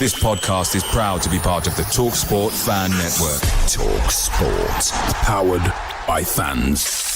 This podcast is proud to be part of the TalkSPORT Fan Network. TalkSPORT. Powered by fans.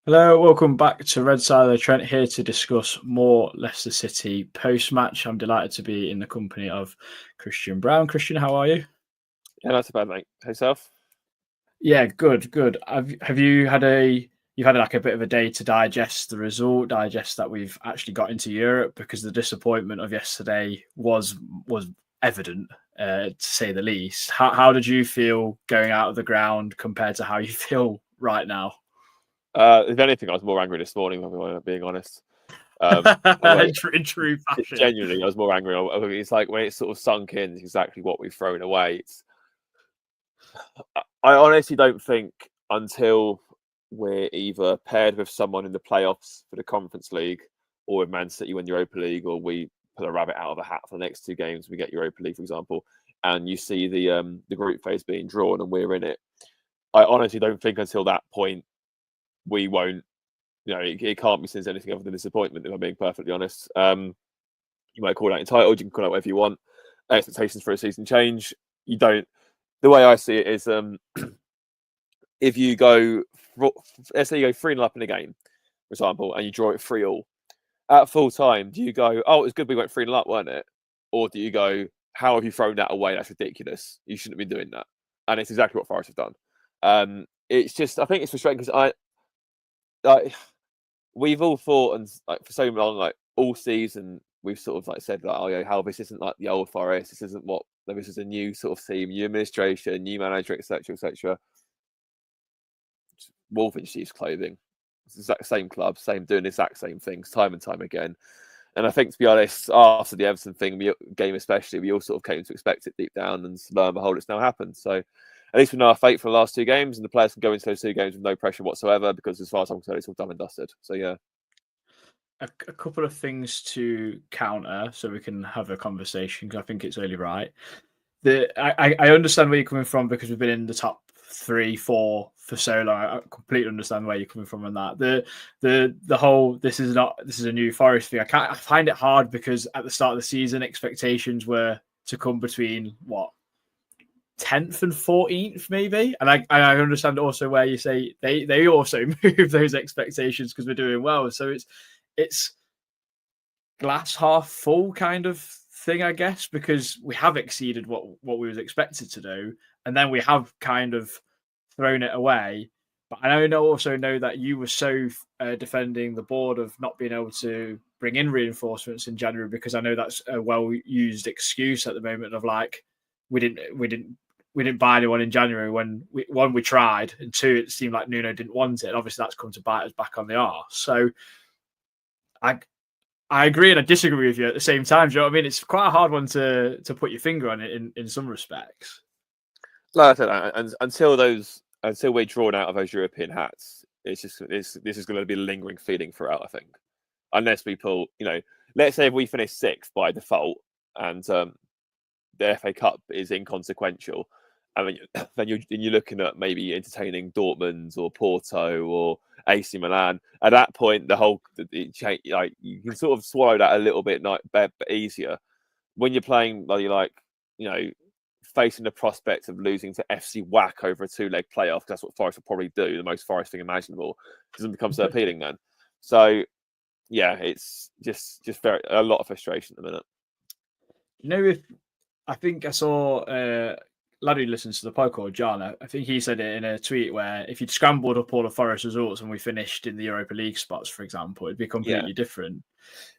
Hello, welcome back to Red Side of the Trent, here to discuss more Leicester City post-match. I'm delighted to be in the company of Christian Brown. Christian, how are you? Yeah, not too bad, mate. Yourself? Yeah, good. Have you had like a bit of a day to digest the result, digest that we've actually got into Europe, because the disappointment of yesterday was evident, to say the least. How did you feel going out of the ground compared to how you feel right now? If anything, I was more angry this morning, if I'm being honest. In true fashion. Genuinely, I was more angry. It's like when it's sort of sunk in, it's exactly what we've thrown away. I honestly don't think until we're either paired with someone in the playoffs for the Conference League, or with Man City win Europa League, or we put a rabbit out of a hat for the next two games, we get Europa League, for example, and you see the group phase being drawn and we're in it. I honestly don't think until that point we won't, it can't be seen as anything other than disappointment, if I'm being perfectly honest. You might call that entitled, you can call it whatever you want. Expectations for a season change. You don't. The way I see it is, if you go, let's say you go 3-0 up in a game, for example, and you draw it 3-3, at full time, do you go, oh, it was good we went 3-0 up, weren't it? Or do you go, how have you thrown that away? That's ridiculous. You shouldn't be doing that. And it's exactly what Forest have done. It's just, I think it's frustrating because we've all thought, and for so long, all season, we've sort of said that, how this isn't like the old Forest. This isn't this is a new sort of team, new administration, new manager, etc., etc. Wolf in sheep's clothing. It's the exact same club, doing the exact same things time and time again. And I think, to be honest, after the Everton game especially, we all sort of came to expect it deep down, and lo and behold, it's now happened. So at least we know our fate for the last two games, and the players can go into those two games with no pressure whatsoever, because as far as I'm concerned, it's all done and dusted. So, yeah. A couple of things to counter so we can have a conversation, because I think it's only right. I understand where you're coming from, because we've been in the top 3-4 for so long. I completely understand where you're coming from on that. The whole this is a new Forest thing. I find it hard, because at the start of the season, expectations were to come between 10th and 14th, maybe. And I understand also where you say they also move those expectations because we're doing well. So it's glass half full kind of thing, I guess, because we have exceeded what we was expected to do, and then we have kind of thrown it away. But I also know that you were so defending the board of not being able to bring in reinforcements in January, because I know that's a well-used excuse at the moment of we didn't buy anyone in January when we tried, and two, it seemed like Nuno didn't want it. And obviously that's come to bite us back on the arse. So I agree and I disagree with you at the same time. Do you know what I mean? It's quite a hard one to put your finger on it in some respects. Like I said, until we're drawn out of those European hats, this is going to be a lingering feeling throughout, I think. Unless we pull, let's say if we finish 6th by default and the FA Cup is inconsequential, and then you're looking at maybe entertaining Dortmund or Porto or AC Milan. At that point, you can sort of swallow that a little bit easier. When you're playing, facing the prospect of losing to FC WAC over a 2-leg playoff, that's what Forest will probably do, the most Forest thing imaginable, doesn't become so appealing then. So, yeah, it's just a lot of frustration at the minute. If I think I saw lad who listens to the pod called John, I think he said it in a tweet where if you'd scrambled up all the Forest results and we finished in the Europa League spots, for example, it'd be completely different.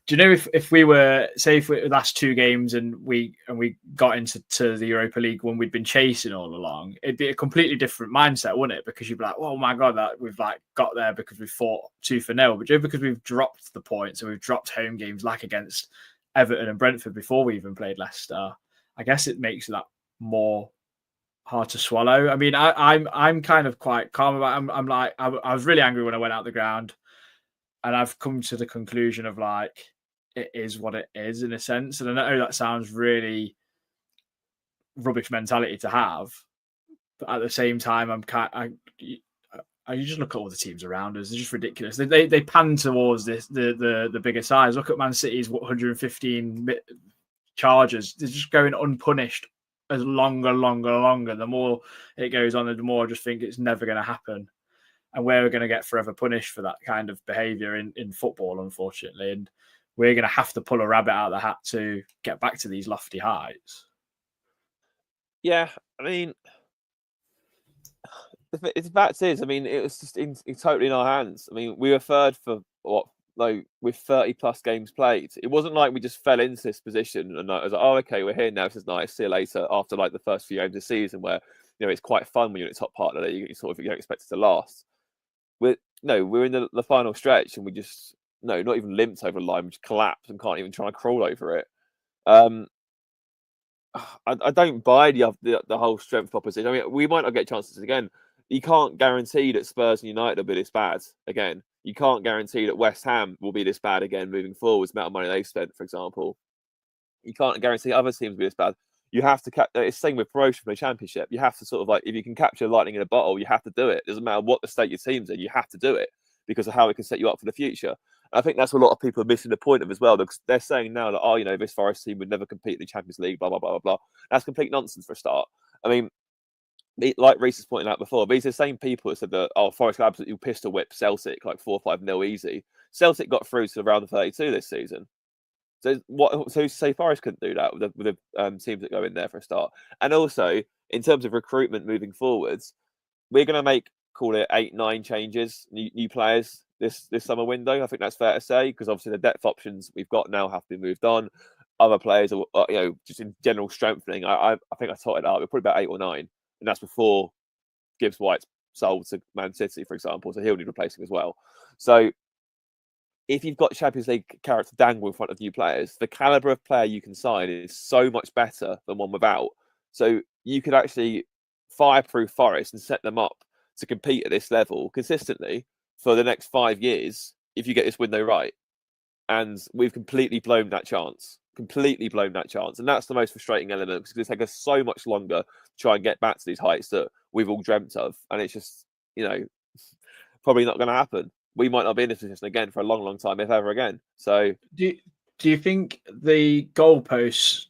Do you know if we were, say, if we last 2 games and we got into the Europa League when we'd been chasing all along, it'd be a completely different mindset, wouldn't it? Because you'd be like, oh my God, that we've like got there because we fought 2-0. But just because we've dropped the points and we've dropped home games like against Everton and Brentford before we even played Leicester, I guess it makes that more hard to swallow. I mean, I'm kind of quite calm about it. I'm like, I was really angry when I went out the ground, and I've come to the conclusion of like, it is what it is in a sense. And I know that sounds really rubbish mentality to have, but at the same time, you just look at all the teams around us; they're just ridiculous. They pan towards the bigger size. Look at Man City's 115 charges; they're just going unpunished as longer. The more it goes on, the more I just think it's never going to happen, and we're going to get forever punished for that kind of behaviour in football, unfortunately. And we're going to have to pull a rabbit out of the hat to get back to these lofty heights. Yeah, I mean, the fact is, I mean, it was just totally in our hands. I mean, we were third for with 30 plus games played. It wasn't like we just fell into this position and I was like, oh, okay, we're here now. This is nice. See you later. After like the first few games of the season, where it's quite fun when you're at the top part of it. You sort of don't expect it to last. We're in the final stretch and we just not even limped over the line. We just collapsed and can't even try and crawl over it. I don't buy the whole strength proposition. I mean, we might not get chances again. You can't guarantee that Spurs and United will be this bad again. You can't guarantee that West Ham will be this bad again moving forward. The amount of money they've spent, for example. You can't guarantee other teams will be this bad. You have to it's the same with promotion from the Championship. You have to sort of like, if you can capture lightning in a bottle, you have to do it. It doesn't matter what the state your team's in, you have to do it because of how it can set you up for the future. And I think that's what a lot of people are missing the point of as well, because they're saying now that, this Forest team would never compete in the Champions League, blah, blah, blah, blah, blah. That's complete nonsense for a start. I mean, like Reece has pointed out before, these are the same people that said that, Forest absolutely pistol whip Celtic like 4-5-0 easy. Celtic got through to around the 32 this season. So say Forest couldn't do that with the teams that go in there for a start. And also, in terms of recruitment moving forwards, we're going to call it 8-9 changes, new players this summer window. I think that's fair to say, because obviously the depth options we've got now have to be moved on. Other players are, just in general strengthening. I think I totted it up. We're probably about 8 or 9, and that's before Gibbs White's sold to Man City, for example. So he'll need replacing as well. So if you've got Champions League carrots dangle in front of new players, the calibre of player you can sign is so much better than one without. So you could actually fireproof Forest and set them up to compete at this level consistently for the next 5 years if you get this window right. And we've completely blown that chance. And that's the most frustrating element, because it's taken us so much longer to try and get back to these heights that we've all dreamt of. And it's just, probably not going to happen. We might not be in this position again for a long, long time, if ever again. So, do you think the goalposts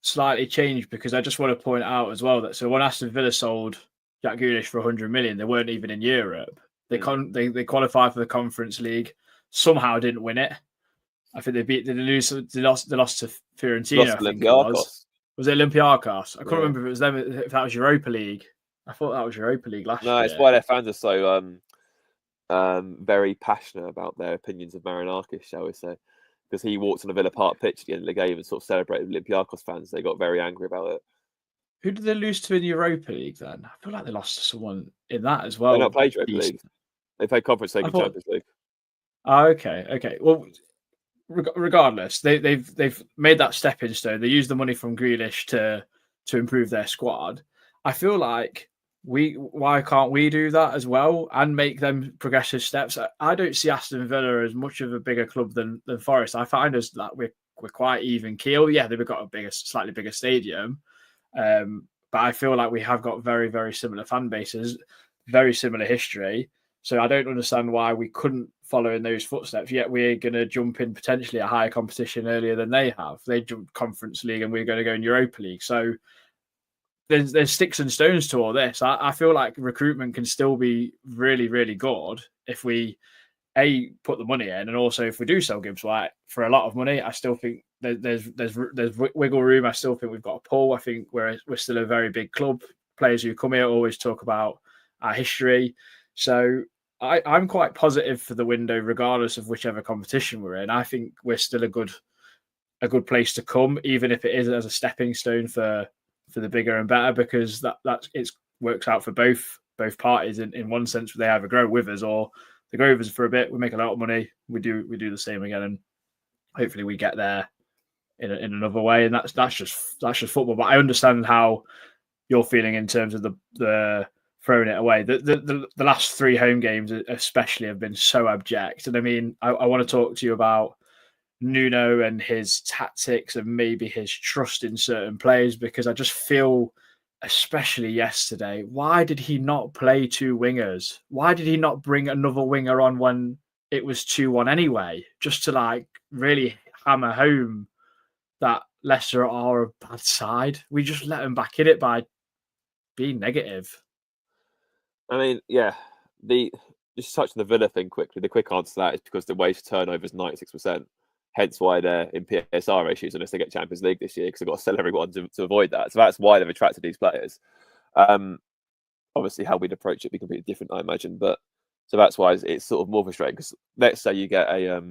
slightly changed? Because I just want to point out as well that when Aston Villa sold Jack Grealish for 100 million, they weren't even in Europe. They qualified for the Conference League, somehow didn't win it. I think they lost to Fiorentina. I think it was. Was it Olympiacos? I couldn't remember if it was them. If that was Europa League, I thought that was Europa League last year. No, it's why their fans are so very passionate about their opinions of Marinakis, shall we say, because he walked on a Villa Park pitch at the end of the game and sort of celebrated with Olympiacos fans. They got very angry about it. Who did they lose to in the Europa League then? I feel like they lost to someone in that as well. They not played Europa League. They played Conference League and Champions League. Oh, okay. Well, regardless, they've made that stepping stone. They used the money from Grealish to improve their squad. I feel like why can't we do that as well and make them progressive steps? I don't see Aston Villa as much of a bigger club than Forest. I find us that we're quite even keel. Yeah, they've got a slightly bigger stadium, but I feel like we have got very, very similar fan bases, very similar history. So I don't understand why we couldn't follow in those footsteps. Yet we're going to jump in potentially a higher competition earlier than they have. They jumped Conference League and we're going to go in Europa League. So there's sticks and stones to all this. I feel like recruitment can still be really, really good if we put the money in, and also if we do sell Gibbs White for a lot of money. I still think there's wiggle room. I still think we've got a pull. I think we're still a very big club. Players who come here always talk about our history. So I'm quite positive for the window, regardless of whichever competition we're in. I think we're still a good place to come, even if it is as a stepping stone for the bigger and better, because that it works out for both parties in one sense. They either grow with us or they grow with us for a bit. We make a lot of money. We do the same again, and hopefully we get there in another way. And that's just football. But I understand how you're feeling in terms of the throwing it away. The last 3 home games especially have been so abject. And I mean, I want to talk to you about Nuno and his tactics and maybe his trust in certain players, because I just feel, especially yesterday, why did he not play 2 wingers? Why did he not bring another winger on when it was 2-1 anyway? Just to really hammer home that Leicester are a bad side. We just let them back in it by being negative. I mean, yeah, just touching the Villa thing quickly. The quick answer to that is because the waste turnover is 96%. Hence why they're in PSR issues unless they get Champions League this year, because they've got to sell everyone to avoid that. So that's why they've attracted these players. Obviously, how we'd approach it would be completely different, I imagine. But so that's why it's sort of more frustrating. Because let's say you get a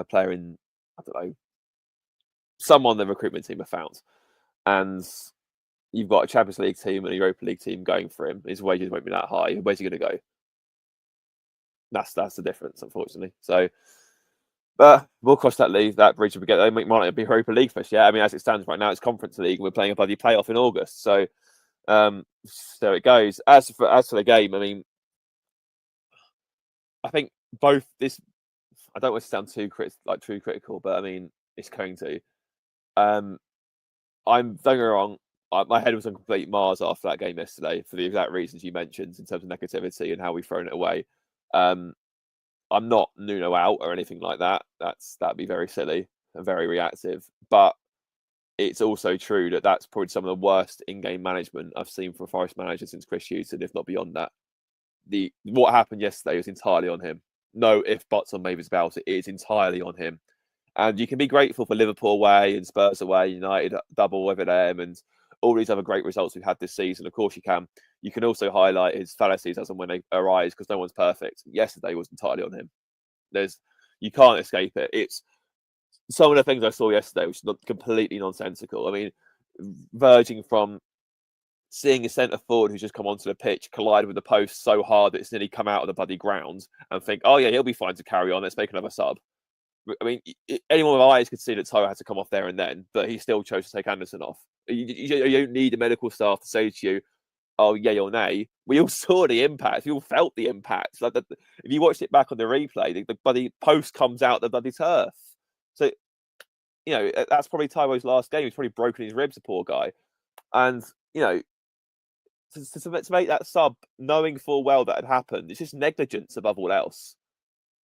player in, someone the recruitment team have found, and you've got a Champions League team and a Europa League team going for him. His wages won't be that high. Where's he going to go? That's the difference, unfortunately. So, but we'll cross that bridge when we get there. It might not be Europa League first, yeah. I mean, as it stands right now, it's Conference League, and we're playing a bloody playoff in August. So, there it goes. As for the game, I mean, I think both this. I don't want to sound too critical, but I mean, it's going to. Don't get me wrong. My head was on complete Mars after that game yesterday for the exact reasons you mentioned in terms of negativity and how we've thrown it away. I'm not Nuno out or anything like that. That'd be very silly and very reactive. But it's also true that that's probably some of the worst in-game management I've seen from a Forest manager since Chris Hughton, if not beyond that. What happened yesterday was entirely on him. No ifs, buts, or maybes about it. It is entirely on him. And you can be grateful for Liverpool away and Spurs away, United double over them, and all these other great results we've had this season. Of course you can. You can also highlight his fallacies as and when they arise, because no one's perfect. Yesterday was entirely on him. You can't escape it. It's some of the things I saw yesterday, which is completely nonsensical. I mean, verging from seeing a centre forward who's just come onto the pitch collide with the post so hard that it's nearly come out of the bloody ground and think, oh yeah, he'll be fine to carry on. Let's make another sub. I mean, anyone with eyes could see that Toa had to come off there and then, but he still chose to take Anderson off. You don't need the medical staff to say to you, oh, yay or nay. We all saw the impact. We all felt the impact. If you watched it back on the replay, the bloody post comes out the bloody turf. So, that's probably Taiwo's last game. He's probably broken his ribs, the poor guy. And, to make that sub, knowing full well that had happened, it's just negligence above all else.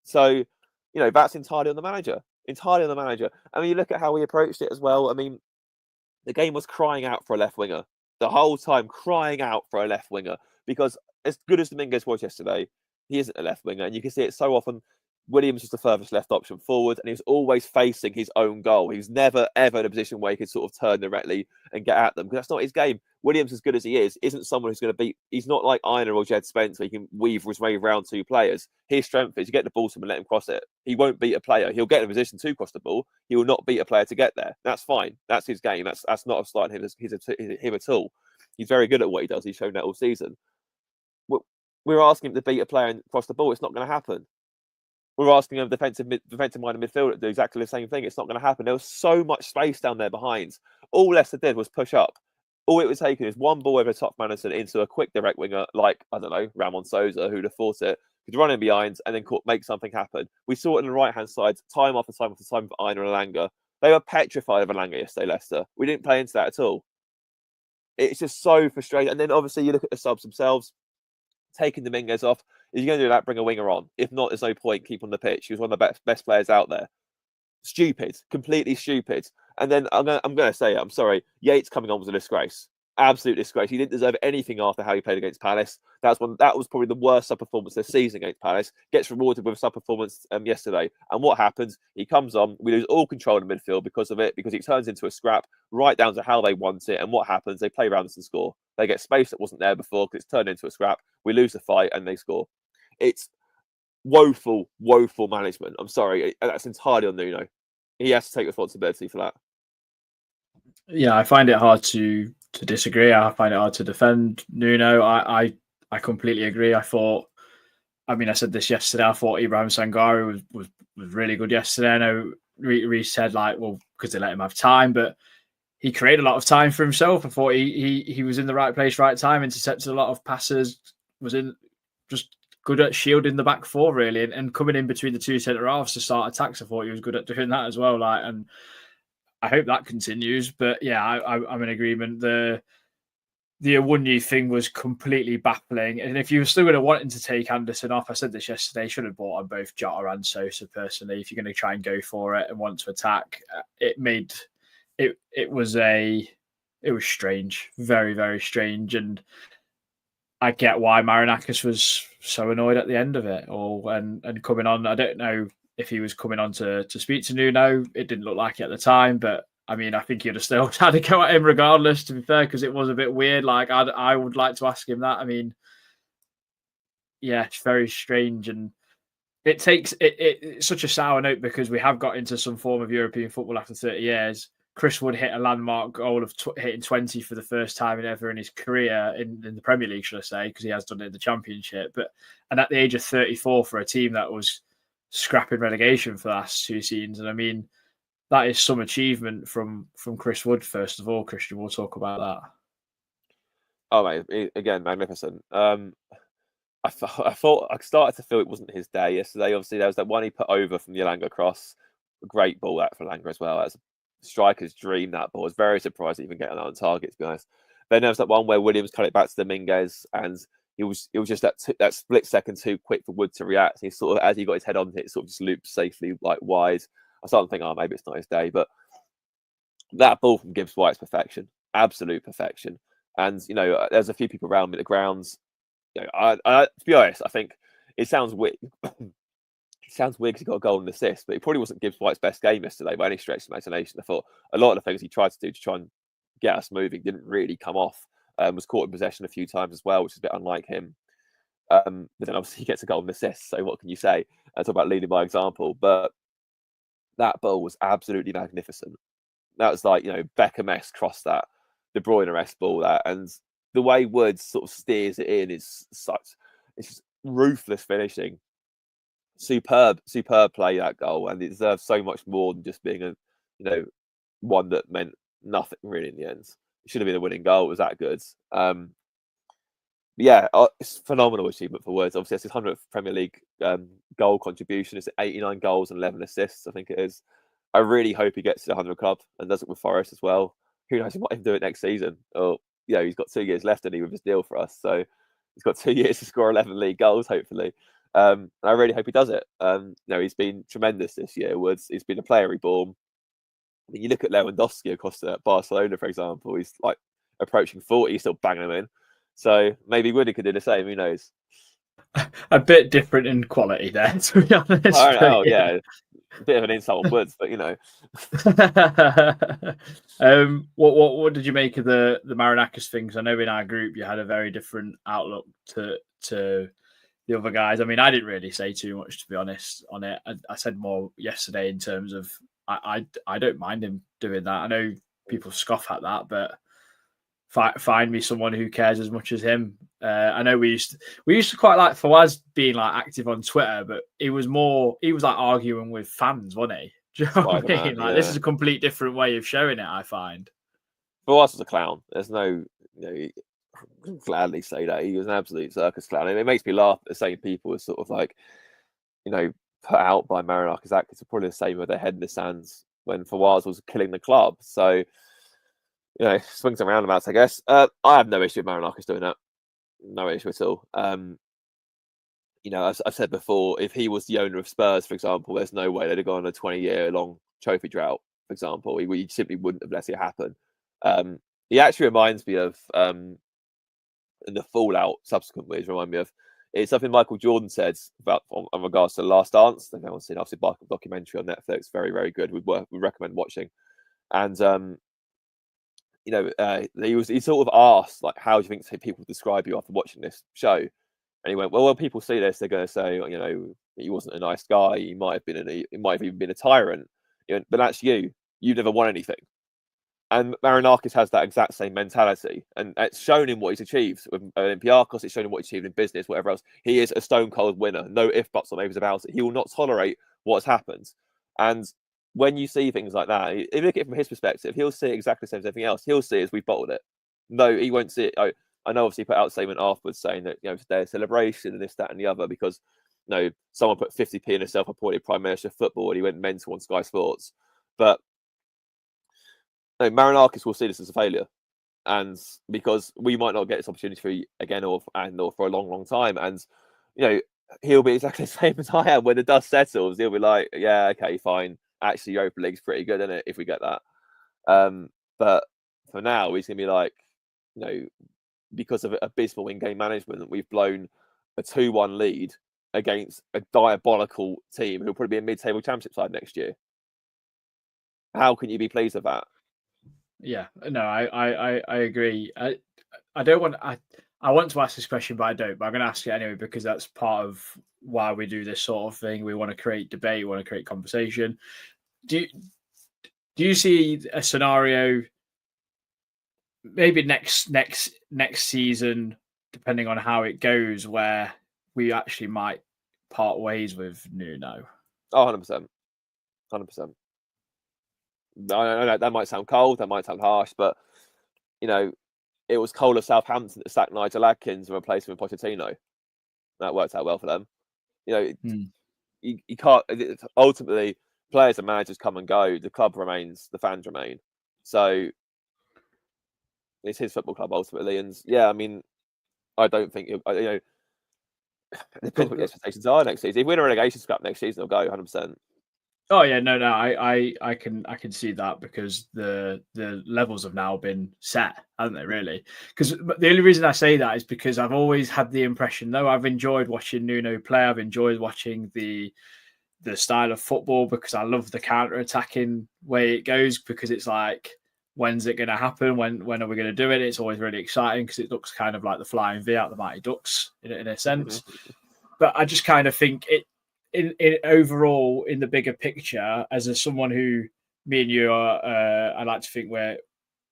So, that's entirely on the manager. Entirely on the manager. I mean, you look at how we approached it as well. I mean, the game was crying out for a left winger. The whole time crying out for a left winger. Because as good as Dominguez was yesterday, he isn't a left winger. And you can see it so often. Williams was the furthest left option forward, and he was always facing his own goal. He was never, ever in a position where he could sort of turn directly and get at them, because that's not his game. Williams, as good as he is, isn't someone who's going to beat. He's not like Iron or Jed Spence, where he can weave his way around 2 players. His strength is you get the ball to him and let him cross it. He won't beat a player. He'll get in a position to cross the ball. He will not beat a player to get there. That's fine. That's his game. That's not a slight him at all. He's very good at what he does. He's shown that all season. We're asking him to beat a player and cross the ball. It's not going to happen. We're asking a defensive-minded midfielder to do exactly the same thing. It's not going to happen. There was so much space down there behind. All Leicester did was push up. All it was taking is one ball over the top Madison into a quick direct winger like, I don't know, Ramon Sousa, who'd have thought it, could run in behind and then make something happen. We saw it on the right-hand side, time after time after time for Aina and Alanga. They were petrified of Alanga yesterday, Leicester. We didn't play into that at all. It's just so frustrating. And then obviously you look at the subs themselves, taking Dominguez off. If you're going to do that, bring a winger on. If not, there's no point. Keep on the pitch. He was one of the best players out there. Stupid. Completely stupid. And then I'm going to say it. I'm sorry. Yates coming on was a disgrace. Absolute disgrace. He didn't deserve anything after how he played against Palace. That was probably the worst sub-performance this season against Palace. Gets rewarded with a sub-performance yesterday. And what happens? He comes on. We lose all control in midfield because of it, because it turns into a scrap right down to how they want it. And what happens? They play around and score. They get space that wasn't there before because it's turned into a scrap. We lose the fight and they score. It's woeful management. I'm sorry. That's entirely on Nuno. He has to take responsibility for that. Yeah, I find it hard to disagree. I find it hard to defend Nuno. I completely agree. I said this yesterday. I thought Ibrahim Sangare was really good yesterday. I know Reece said because they let him have time, but he created a lot of time for himself. I thought he was in the right place, right time, intercepted a lot of passes, was in just good at shielding the back four really, and coming in between the two centre halves to start attacks. I thought he was good at doing that as well. And I hope that continues. But yeah, I'm in agreement. The Awoniyi thing was completely baffling. And if you were still going to want to take Anderson off, I said this yesterday, should have bought on both Jota and Sosa personally. If you're going to try and go for it and want to attack, it was strange, very, very strange. And I get why Marinakis was so annoyed at the end of it and coming on. I don't know if he was coming on to speak to Nuno. It didn't look like it at the time, but I think he'd have still had to go at him regardless, to be fair, because it was a bit weird. I would like to ask him that. It's very strange. And it's such a sour note because we have got into some form of European football after 30 years. Chris Wood hit a landmark goal of hitting 20 for the first time ever in his career in the Premier League, should I say, because he has done it in the Championship. And at the age of 34 for a team that was scrapping relegation for the last two seasons. And that is some achievement from Chris Wood, first of all. Christian, we'll talk about that. Oh, mate, again, magnificent. I thought I started to feel it wasn't his day yesterday. Obviously, there was that one he put over from the Elanga cross. A great ball that for Elanga as well. That's a striker's dream, that ball. I was very surprised to even get on target, to be honest. Then there was that one where Williams cut it back to Dominguez, and it was just that split second too quick for Wood to react. He sort of, as he got his head on it, sort of just looped safely wide. I started to think, maybe it's not his day, but that ball from Gibbs White's perfection, absolute perfection. And there's a few people around me at the grounds. To be honest, I think it sounds weird. It sounds weird because he got a goal and assist, but it probably wasn't Gibbs White's best game yesterday by any stretch of imagination. I thought a lot of the things he tried to do to try and get us moving didn't really come off. Was caught in possession a few times as well, which is a bit unlike him. But then obviously he gets a goal and assist. So what can you say? Talk about leading by example. But that ball was absolutely magnificent. That was like, Beckham-esque cross that, De Bruyne-esque ball that, and the way Woods sort of steers it in is it's just ruthless finishing. Superb play, that goal, and it deserves so much more than just being one that meant nothing really in the end. It should have been a winning goal. It was that good. It's a phenomenal achievement for Woods. Obviously, it's his 100th Premier League goal contribution. It's 89 goals and 11 assists, I think it is. I really hope he gets to the 100 club and does it with Forest as well. Who knows, he might even do it next season. Or, he's got 2 years left with his deal for us. So he's got 2 years to score 11 league goals, hopefully. And I really hope he does it. He's been tremendous this year, Woods. He's been a player reborn. You look at Lewandowski across at Barcelona, for example. He's like approaching 40, he's still banging them in. So maybe Woody could do the same. Who knows? A bit different in quality there, to be honest. Yeah. A bit of an insult on Woods, but What did you make of the Marinakis things? I know in our group you had a very different outlook to the other guys. I didn't really say too much, to be honest, on it. I said more yesterday in terms of I don't mind him doing that. I know people scoff at that, but find me someone who cares as much as him. I know we used to quite like Fawaz being like active on Twitter, but he was like arguing with fans, wasn't he? Do you know what I mean? This is a complete different way of showing it, I find. Fawaz was a clown. There's no, I can gladly say that he was an absolute circus clown. And it makes me laugh at the same people as sort of like, put out by Marinakis actors are probably the same with their head in the sands when Fawaz was killing the club. So, swings and roundabouts, I guess. I have no issue with Marinakis doing that. No issue at all. As I've said before, if he was the owner of Spurs, for example, there's no way they'd have gone on a 20-year-long trophy drought, for example. We simply wouldn't have let it happen. He actually reminds me of in the fallout subsequent years. Remind me of it's something Michael Jordan said about on regards to The Last Dance. I think I've seen obviously a documentary on Netflix. Very very good. We recommend watching. And he sort of asked like, how do you think people describe you after watching this show? And he went, well, when people see this, they're going to say, he wasn't a nice guy. He might have even been a tyrant. But that's you. You've never won anything. And Marinakis has that exact same mentality, and it's shown in what he's achieved with Olympiacos. It's shown in what he's achieved in business, whatever else. He is a stone cold winner. No ifs, buts, or maybes about it. He will not tolerate what's happened. And when you see things like that, if you look at it from his perspective, he'll see it exactly the same as everything else. He'll see it as we've bottled it. No, he won't see it. I know, obviously, he put out a statement afterwards saying that it's their celebration and this, that, and the other because someone put 50p in a self-appointed Prime Minister of football and he went mental on Sky Sports, but. No, Marinakis will see this as a failure, and because we might not get this opportunity again or for a long, long time, and he'll be exactly the same as I am. When the dust settles, he'll be like, "Yeah, okay, fine. Actually, Europa League's pretty good, isn't it? If we get that." But for now, he's gonna be like, because of abysmal in-game management, we've blown a 2-1 lead against a diabolical team who'll probably be a mid-table championship side next year. How can you be pleased with that? Yeah, no, I agree. I don't want I want to ask this question, but I don't. But I'm going to ask it anyway because that's part of why we do this sort of thing. We want to create debate. We want to create conversation. Do you see a scenario, maybe next season, depending on how it goes, where we actually might part ways with Nuno? Oh, 100%. 100%. No, that might sound cold, that might sound harsh, but it was Cole of Southampton that sacked Nigel Adkins and replaced him with Pochettino. That worked out well for them. You can't. Ultimately, players and managers come and go. The club remains. The fans remain. So it's his football club ultimately. And yeah, I mean, I don't think it depends what the expectations are next season. If we win a relegation scrap next season, they'll go 100%. Oh yeah, no, I can see that because the levels have now been set, haven't they? Really, because the only reason I say that is because I've always had the impression, though I've enjoyed watching Nuno play, I've enjoyed watching the style of football because I love the counter-attacking way it goes because it's like, when's it going to happen? When are we going to do it? It's always really exciting because it looks kind of like the flying V out the Mighty Ducks in a sense. But I just kind of think it. In overall, in the bigger picture, as someone who, me and you are, I like to think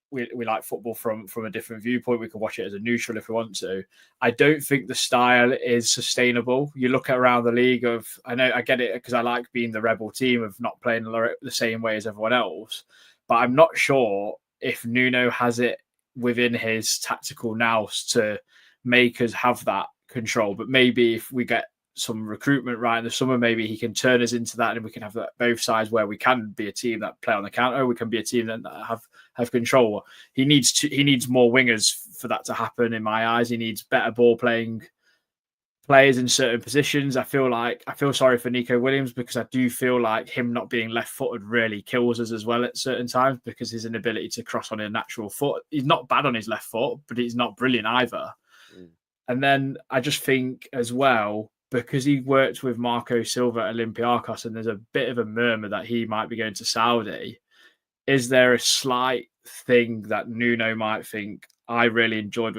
we like football from a different viewpoint. We can watch it as a neutral if we want to. I don't think the style is sustainable. You look at around the league I get it because I like being the rebel team of not playing the same way as everyone else, but I'm not sure if Nuno has it within his tactical nous to make us have that control. But maybe if we get some recruitment right in the summer, maybe he can turn us into that and we can have that both sides where we can be a team that play on the counter, we can be a team that have control. He needs more wingers for that to happen in my eyes. He needs better ball playing players in certain positions. I feel sorry for Nico Williams because I do feel like him not being left-footed really kills us as well at certain times because his inability to cross on a natural foot. He's not bad on his left foot, but he's not brilliant either. And then I just think as well, because he worked with Marco Silva at Olympiacos and there's a bit of a murmur that he might be going to Saudi, is there a slight thing that Nuno might think, I really enjoyed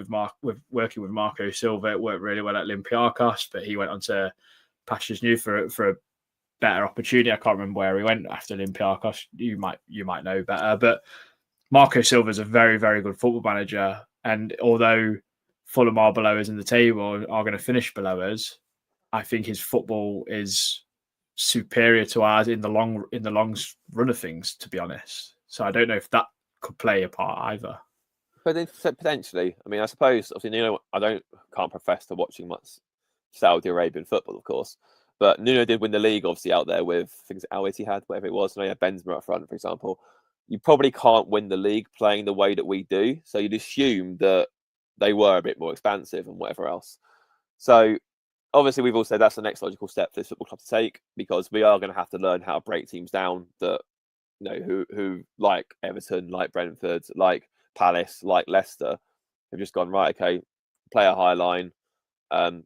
working with Marco Silva. It worked really well at Olympiacos, but he went on to Pastures New for a better opportunity. I can't remember where he went after Olympiacos. You might know better, but Marco Silva is a very, very good football manager. And although Fulham are below us in the table, are going to finish below us, I think his football is superior to ours in the long run of things, to be honest. So I don't know if that could play a part either. But potentially, I mean, I suppose obviously Nuno. Can't profess to watching much Saudi Arabian football, of course. But Nuno did win the league, obviously out there with things Al Ittihad, whatever it was. And he had Benzema up front, for example. You probably can't win the league playing the way that we do. So you'd assume that they were a bit more expansive and whatever else. So obviously, we've all said that's the next logical step for this football club to take because we are going to have to learn how to break teams down that, who like Everton, like Brentford, like Palace, like Leicester, have just gone, right, okay, play a high line,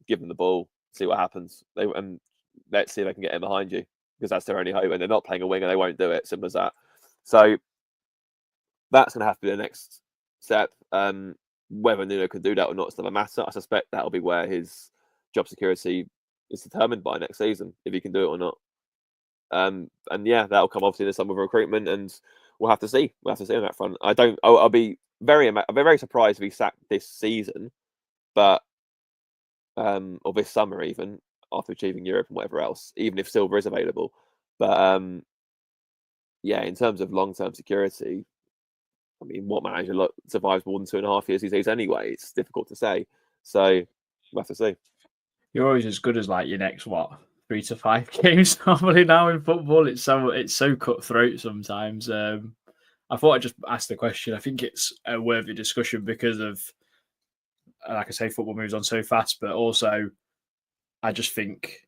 give them the ball, see what happens. And let's see if they can get in behind you, because that's their only hope. And they're not playing a winger, they won't do it. Simple as that. So that's going to have to be the next step. Whether Nuno can do that or not is another matter. I suspect that'll be where his job security is determined by next season, if he can do it or not. And yeah, that'll come obviously in the summer of recruitment, and we'll have to see. We'll have to see on that front. I'll be very surprised if he sacked this season, but or this summer even, after achieving Europe and whatever else, even if silver is available. But yeah, in terms of long-term security, I mean, what manager survives more than 2.5 years these days anyway? It's difficult to say. So we'll have to see. You're always as good as like your next 3 to 5 games normally now in football. It's so cutthroat sometimes. I thought I'd just ask the question. I think it's a worthy discussion because of, like I say, football moves on so fast, but also I just think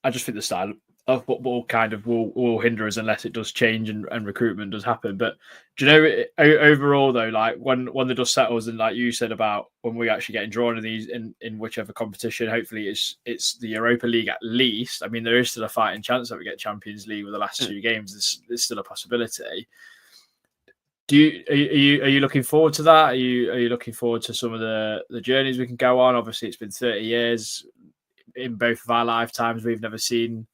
the style of football kind of will hinder us unless it does change and recruitment does happen. But do you know, overall though, like when the dust settles, and like you said about when we actually getting drawn in these in whichever competition, hopefully it's the Europa League at least. I mean, there is still a fighting chance that we get Champions League with the last 2 games. There's still a possibility. Are you looking forward to that? Are you looking forward to some of the journeys we can go on? Obviously, it's been 30 years. In both of our lifetimes, we've never seen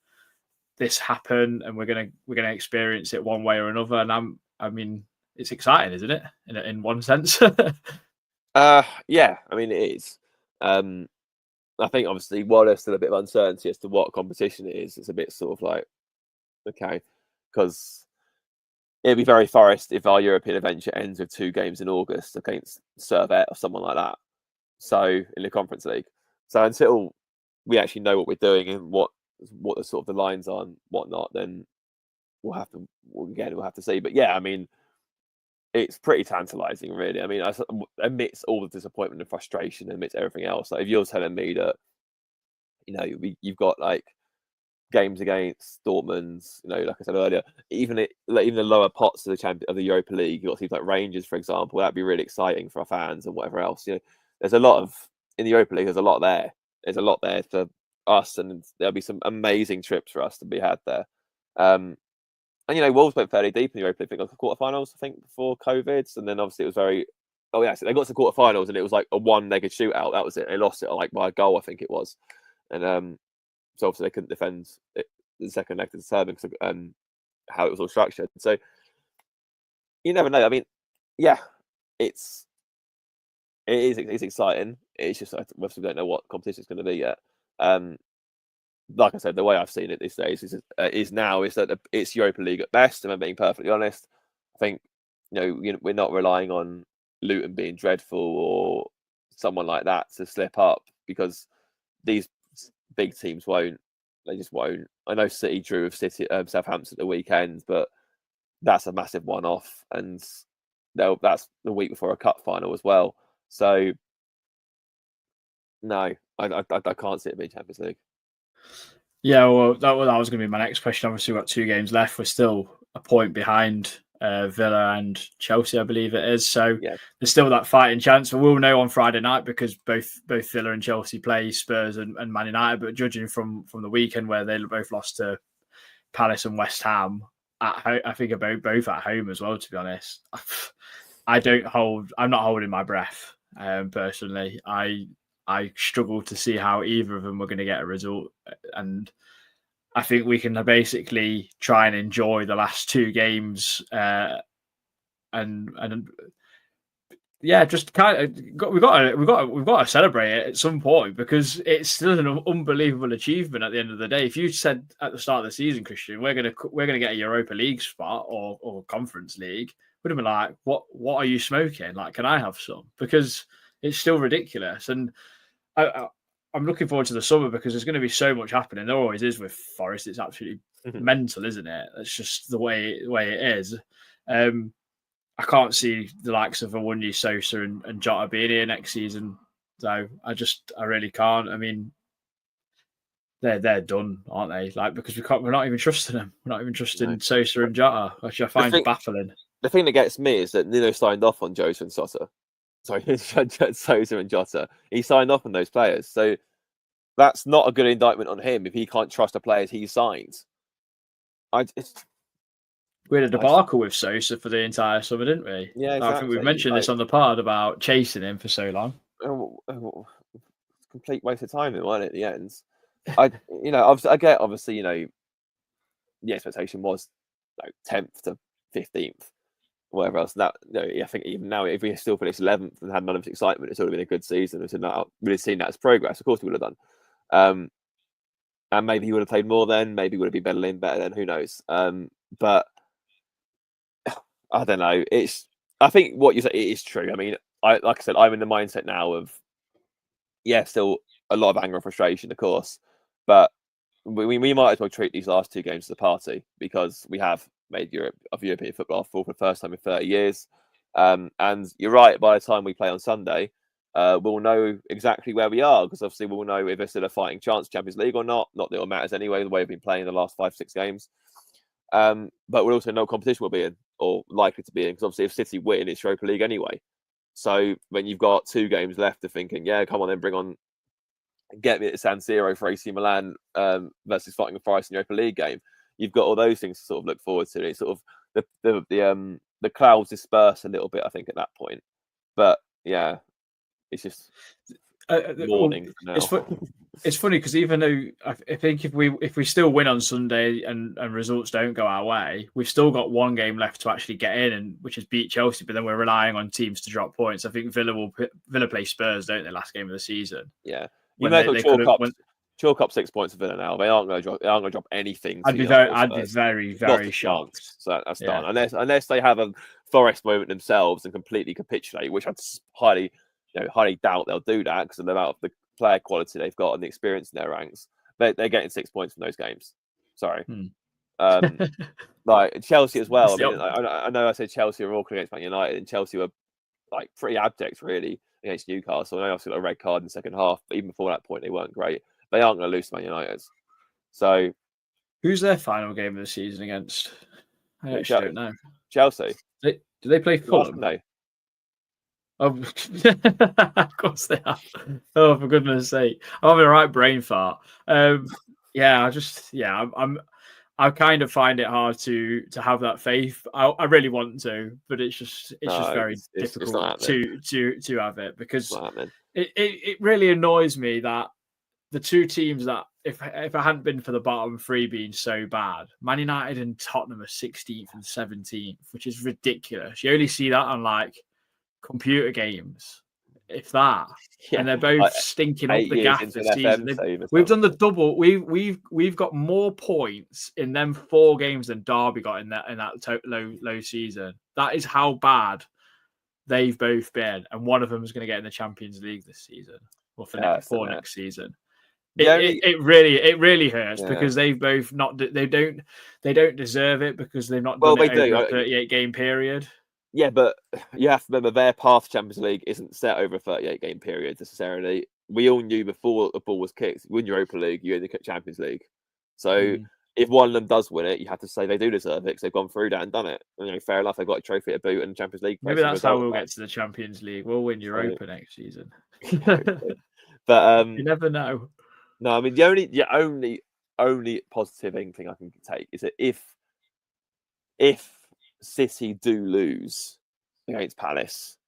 this happen, and we're gonna experience it one way or another. And I mean, it's exciting, isn't it? In one sense. Yeah, I mean it is. I think obviously while there's still a bit of uncertainty as to what competition it is, it's a bit sort of like, okay, because it'd be very Forest if our European adventure ends with 2 games in August against Servette or someone like that. So in the Conference League. So until we actually know what we're doing and what the sort of the lines are and whatnot, then we'll have to see. But yeah, I mean, it's pretty tantalising, really. I mean, amidst all the disappointment and frustration, amidst everything else, like if you're telling me that, you know, you've got like games against Dortmund, you know, like I said earlier, even the lower pots of the Europa League, you've got teams like Rangers, for example, that'd be really exciting for our fans and whatever else. You know, there's a lot in the Europa League. There's a lot there. There's a lot there for us, and there'll be some amazing trips for us to be had there. And you know, Wolves went fairly deep in the Europa League. I think like the quarterfinals, I think, before COVID, and then obviously it was very. Oh yeah, so they got to the quarterfinals, and it was like a 1-legged shootout. That was it. They lost it like by a goal, I think it was, and so obviously they couldn't defend it, the second leg to determine how it was all structured. So you never know. I mean, yeah, it's exciting. It's just we don't know what competition it's going to be yet. Like I said, the way I've seen it these days is that it's Europa League at best. And I'm being perfectly honest. I think we're not relying on Luton being dreadful or someone like that to slip up, because these big teams won't. They just won't. I know City drew with Southampton at the weekend, but that's a massive one-off, and that's the week before a cup final as well. So no, I can't see it being Champions League. Yeah, well, that was going to be my next question. Obviously, we've got 2 games left. We're still a point behind Villa and Chelsea, I believe it is. So yeah, there's still that fighting chance. But we'll know on Friday night, because both Villa and Chelsea play Spurs and Man United. But judging from the weekend where they both lost to Palace and West Ham, I think about both at home as well, to be honest. I'm not holding my breath, personally. I struggle to see how either of them are going to get a result. And I think we can basically try and enjoy the last 2 games and yeah, just kind of we've got to celebrate it at some point, because it's still an unbelievable achievement at the end of the day. If you said at the start of the season, Christian, we're gonna get a Europa League spot or Conference League, would have been like, what are you smoking? Like, can I have some? Because it's still ridiculous. And I'm looking forward to the summer, because there's going to be so much happening. There always is with Forest. It's absolutely mental, isn't it? It's just the way it is. I can't see the likes of Awundi, Sosa and Jota being here next season. So I really can't. I mean, they're done, aren't they? Like, because we're not even trusting them. We're not even trusting Sosa and Jota, which I find baffling. the thing that gets me is that Nuno signed off on Jota and Sosa. Sorry, Sosa and Jota. He signed off on those players. So that's not a good indictment on him if he can't trust the players he signed. We had a debacle with Sosa for the entire summer, didn't we? Yeah, exactly. I think we've mentioned this on the pod about chasing him for so long. Complete waste of time, wasn't it? At the end, I get obviously, the expectation was 10th to 15th, whatever else. That I think even now, if we still finished 11th and had none of this excitement, it's would have been a good season. We've really seen that as progress. Of course, we would have done. And maybe he would have played more then. Maybe he would have been better then. Who knows? But I don't know. I think what you say is true. I mean, like I said, I'm in the mindset now of still a lot of anger and frustration, of course, but we might as well treat these last two games as a party because we have made European football for the first time in 30 years. And you're right. By the time we play on Sunday, we'll know exactly where we are because obviously we'll know if there's still a fighting chance Champions League or not. Not that it matters anyway. The way we've been playing the last 5-6 games. But we'll also know competition will be in or likely to be in because obviously if City win, it's Europa League anyway. So when you've got 2 games left of thinking, come on then, get me at San Siro for AC Milan versus fighting Forest in the Europa League game. You've got all those things to sort of look forward to. It's sort of the clouds disperse a little bit, I think, at that point. But yeah, it's just morning now. It's funny because even though I think if we still win on Sunday and results don't go our way, we've still got one game left to actually get in, and which is beat Chelsea. But then we're relying on teams to drop points. I think Villa play Spurs, don't they? Last game of the season. Yeah, you may as well chalk up 6 points for Villa now. They aren't going to drop anything. I'd be very shocked. So that's done unless they have a Forest moment themselves and completely capitulate, which I'd highly doubt they'll do that because of the amount of the player quality they've got and the experience in their ranks. They're getting 6 points from those games. Sorry. Like Chelsea as well. I know I said Chelsea are awkward against Man United, and Chelsea were like pretty abject really against Newcastle. I know obviously got a red card in the second half, but even before that point, they weren't great. They aren't going to lose to Man United. So, who's their final game of the season against? I actually don't know. Chelsea. Do they play Fulham? No. Oh, of course they are. Oh, for goodness' sake! I'm having a right brain fart. I kind of find it hard to have that faith. I really want to, but it's just very difficult to have it because it really annoys me that the two teams that if it hadn't been for the bottom 3 being so bad, Man United and Tottenham are 16th and 17th, which is ridiculous. You only see that on like computer games, if that, and they're both stinking up the gaff this season. We've done the double. We've got more points in them 4 games than Derby got in that low season. That is how bad they've both been, and one of them is going to get in the Champions League this season or for next season. It really hurts because they've both they don't deserve it because they've not done it over a 38 game period. Yeah, but you have to remember their path to Champions League isn't set over a 38 game period necessarily. We all knew before the ball was kicked, you win Europa League, you win the Champions League. So if one of them does win it, you have to say they do deserve it because they've gone through that and done it. And, fair enough, they've got a trophy to boot and Champions League. Maybe that's how we'll get to the Champions League. We'll win Europa next season. But you never know. No, I mean the only positive thing I can take is that if City do lose against Palace,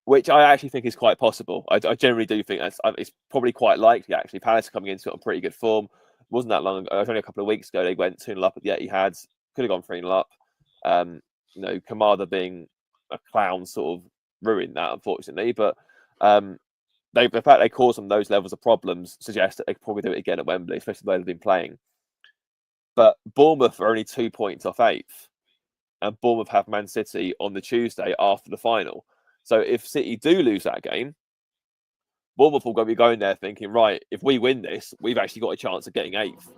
which I actually think is quite possible. I generally do think it's probably quite likely. Actually, Palace are coming into it on pretty good form. It wasn't that long ago. It was only a couple of weeks ago. They went 2-0 up at the Etihad. Could have gone 3-0 up. Kamada being a clown sort of ruined that, unfortunately. But the fact they caused them those levels of problems suggests that they could probably do it again at Wembley, especially the way they've been playing. But Bournemouth are only 2 points off 8th. And Bournemouth have Man City on the Tuesday after the final. So if City do lose that game, Bournemouth will be going there thinking, right, if we win this, we've actually got a chance of getting 8th.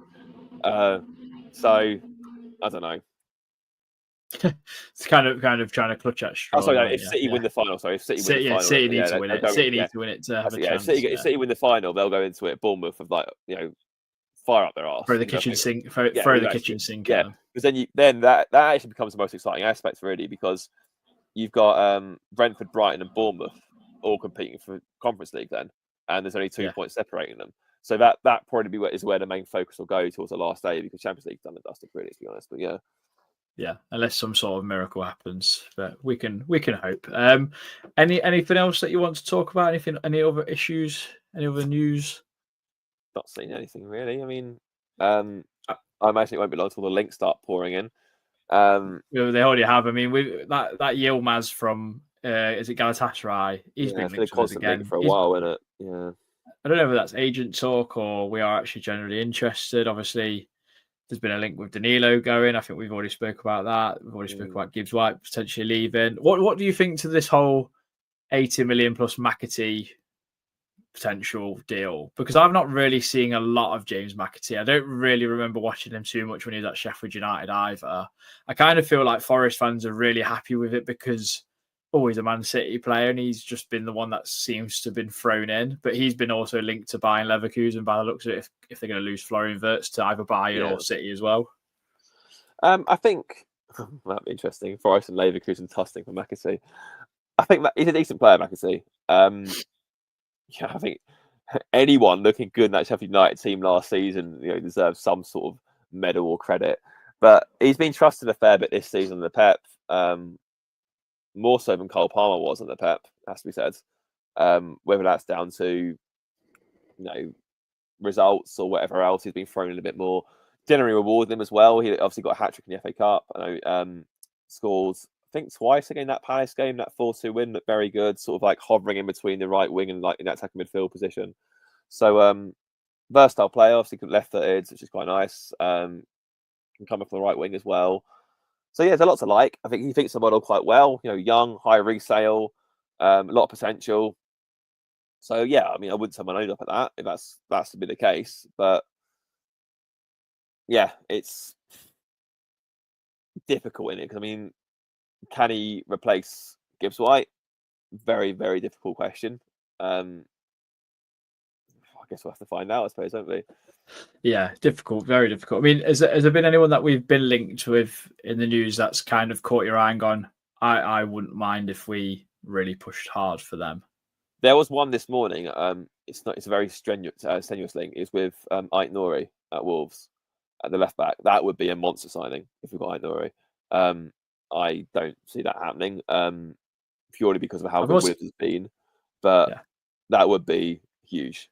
So, I don't know. It's kind of trying to clutch at straw. If City win the final, if City win the final, City need to win it to have a chance. If City win the final, they'll go into it. Bournemouth have fire up their arse. Throw the kitchen sink. Throw the kitchen sink at them. Because then that actually becomes the most exciting aspect, really, because you've got Brentford, Brighton, and Bournemouth all competing for Conference League then, and there's only 2 points separating them. So that probably is where the main focus will go towards the last day, because Champions League's done and dusted, really, to be honest. But yeah, unless some sort of miracle happens, but we can hope. Anything else that you want to talk about? Any other issues? Any other news? Not seeing anything really. I mean, I imagine it won't be long until the links start pouring in. They already have. I mean, that Yilmaz from is it Galatasaray? He's been linked to us again for a while, isn't it? Yeah. I don't know whether that's agent talk or we are actually generally interested. Obviously, there's been a link with Danilo going. I think we've already spoke about that. We've already spoke about Gibbs White potentially leaving. What do you think to this whole 80 million plus McAtee potential deal? Because I'm not really seeing a lot of James McAtee. I don't really remember watching him too much when he was at Sheffield United either. I kind of feel like Forest fans are really happy with it because he's a Man City player and he's just been the one that seems to have been thrown in. But he's been also linked to Bayern Leverkusen by the looks of it if they're going to lose Florian Wirtz to either Bayern or City as well. I think that'd be interesting. Forest and Leverkusen tussling for McAtee. I think that he's a decent player, McAtee. I think anyone looking good in that Sheffield United team last season, deserves some sort of medal or credit. But he's been trusted a fair bit this season in the Pep. More so than Cole Palmer was in the Pep, has to be said. Whether that's down to results or whatever else, he's been thrown in a bit more. Generally rewarded him as well. He obviously got a hat trick in the FA Cup. I know scored, I think, twice again that Palace game, that 4-2 win. Looked very good, sort of like hovering in between the right wing and like in that attacking midfield position. So versatile player, obviously left-footed, which is quite nice. Can come up from the right wing as well. So yeah, there's a lot to like. I think he fits the model quite well. Young, high resale, a lot of potential. So yeah, I mean, I wouldn't turn my nose up at that if that's to be the case. But yeah, it's difficult in it because I mean, can he replace Gibbs White? Very, very difficult question. I guess we'll have to find out, I suppose, don't we? Yeah, difficult, very difficult. I mean, has there been anyone that we've been linked with in the news that's kind of caught your eye and gone, I wouldn't mind if we really pushed hard for them? There was one this morning. It's a very strenuous link. It's with Ait Nouri at Wolves at the left back. That would be a monster signing if we got Ait Nouri. I don't see that happening purely because of how good Wolves has been, but that would be huge.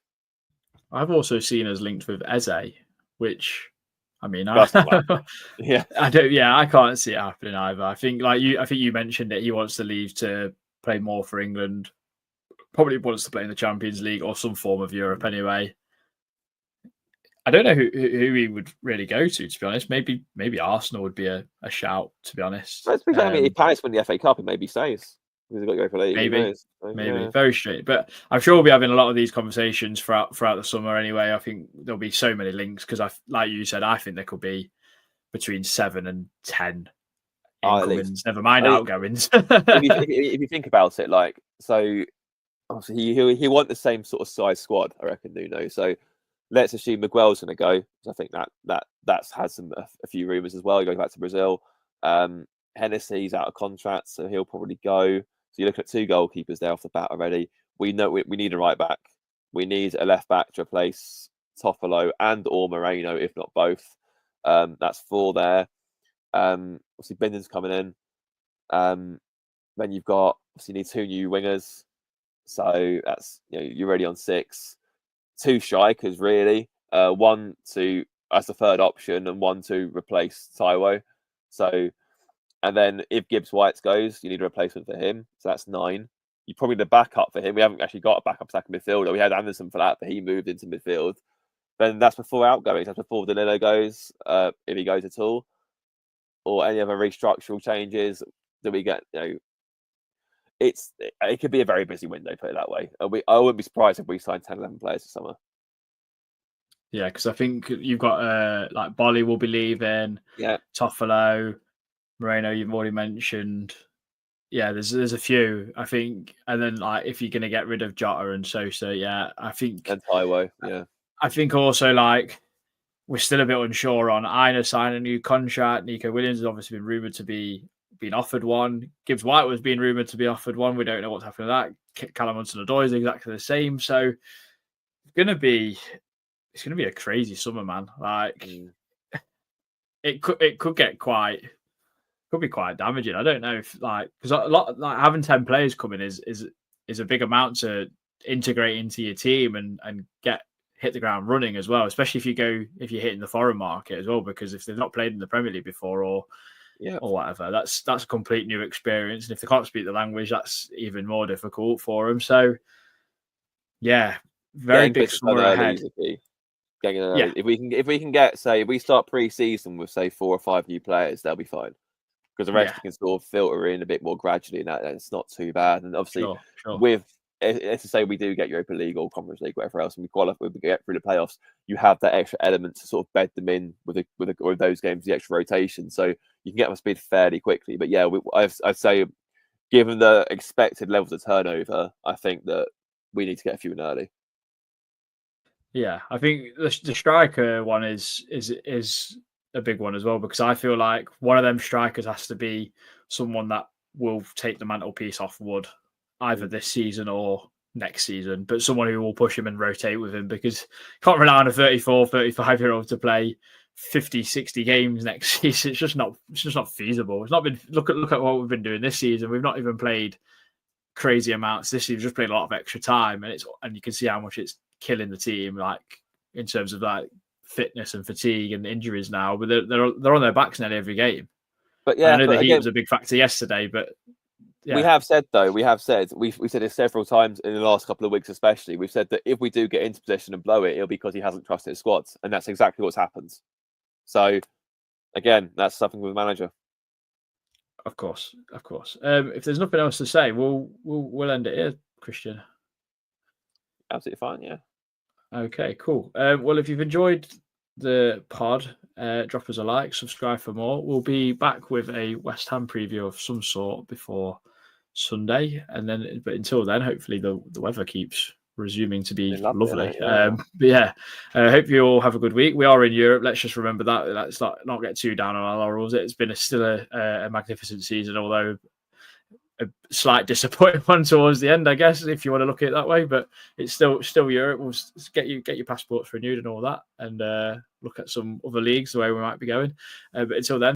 I've also seen us linked with Eze, which I mean, I can't see it happening either. I think you mentioned it. He wants to leave to play more for England. Probably wants to play in the Champions League or some form of Europe anyway. I don't know who he would really go to be honest. Maybe Arsenal would be a shout, to be honest. I mean, if Palace win the FA Cup, it maybe stays. Because they've got to go for league. Maybe. Very straight. But I'm sure we'll be having a lot of these conversations throughout the summer anyway. I think there'll be so many links because like you said, I think there could be between 7 and 10 incomings, never mind outgoings. if you think about it, like, so obviously he want the same sort of size squad, I reckon, Nuno. So let's assume Miguel's going to go. I think that's had a few rumours as well. He goes back to Brazil. Hennessy's out of contract, so he'll probably go. So you're looking at 2 goalkeepers there off the bat already. We know we need a right back. We need a left back to replace Toffolo or Moreno, if not both. That's 4 there. Obviously, Binden's coming in. Then you've got obviously you need 2 new wingers. So that's you're already on 6. 2 strikers really. 1 to as the third option and 1 to replace Taiwo. So. And then if Gibbs White goes, you need a replacement for him. So that's 9. You probably need a backup for him. We haven't actually got a backup attacking midfielder. We had Anderson for that, but he moved into midfield. Then that's before outgoings. That's before Danilo goes, if he goes at all. Or any other restructural changes that we get. It could be a very busy window, put it that way. I wouldn't be surprised if we signed 10, 11 players this summer. Yeah, because I think you've got like Bolly will be leaving. Yeah. Toffolo. Moreno, you've already mentioned. Yeah, there's a few, I think. And then, like, if you're going to get rid of Jota and Sosa, I think... And Taiwo, yeah. I think also, like, we're still a bit unsure on Aina signing a new contract. Nico Williams has obviously been rumoured to be being offered one. Gibbs White was being rumoured to be offered one. We don't know what's happening with that. Callum Hudson-Odoi is exactly the same. So it's gonna be a crazy summer, man. Like it could get could be quite damaging. I don't know if because a lot having 10 players coming is a big amount to integrate into your team and hit the ground running as well, especially if you're hitting the foreign market as well, because if they've not played in the Premier League before or whatever, that's a complete new experience. And if they can't speak the language, that's even more difficult for them. So yeah, very big summer ahead. Yeah. If we can get, say, if we start pre-season with, say, 4 or 5 new players, they'll be fine. Because the rest can sort of filter in a bit more gradually, and it's not too bad. And obviously, with, let's just say we do get Europa League or Conference League, whatever else, and we qualify, we get through the playoffs, you have that extra element to sort of bed them in with those games, the extra rotation. So you can get them up to speed fairly quickly. But yeah, I'd say, given the expected levels of turnover, I think that we need to get a few in early. Yeah, I think the striker one is a big one as well, because I feel like one of them strikers has to be someone that will take the mantelpiece off Wood either this season or next season, but someone who will push him and rotate with him, because you can't rely on a 34, 35-year-old to play 50, 60 games next season. It's just not feasible. It's not been look at what we've been doing this season. We've not even played crazy amounts this season. We've just played a lot of extra time, and you can see how much it's killing the team, like in terms of like fitness and fatigue and injuries now. But they're on their backs nearly every game. But yeah, and I know the heat was a big factor yesterday, but yeah. we said this several times in the last couple of weeks, especially. We've said that if we do get into possession and blow it, it'll be because he hasn't trusted his squads, and that's exactly what's happened. So again, that's something with the manager. Of course. If there's nothing else to say, we'll end it here, Christian. Absolutely fine, yeah. Okay, cool. Well, if you've enjoyed the pod, drop us a like, subscribe for more. We'll be back with a West Ham preview of some sort before Sunday, but until then, hopefully the weather keeps resuming to be lovely. But yeah, hope you all have a good week. We are in Europe. Let's just remember that. Let's not get too down on our laurels. It's been still a magnificent season, although a slight disappointing one towards the end, I guess, if you want to look at it that way. But it's still Europe. We'll get your passports renewed and all that, and look at some other leagues the way we might be going. But until then,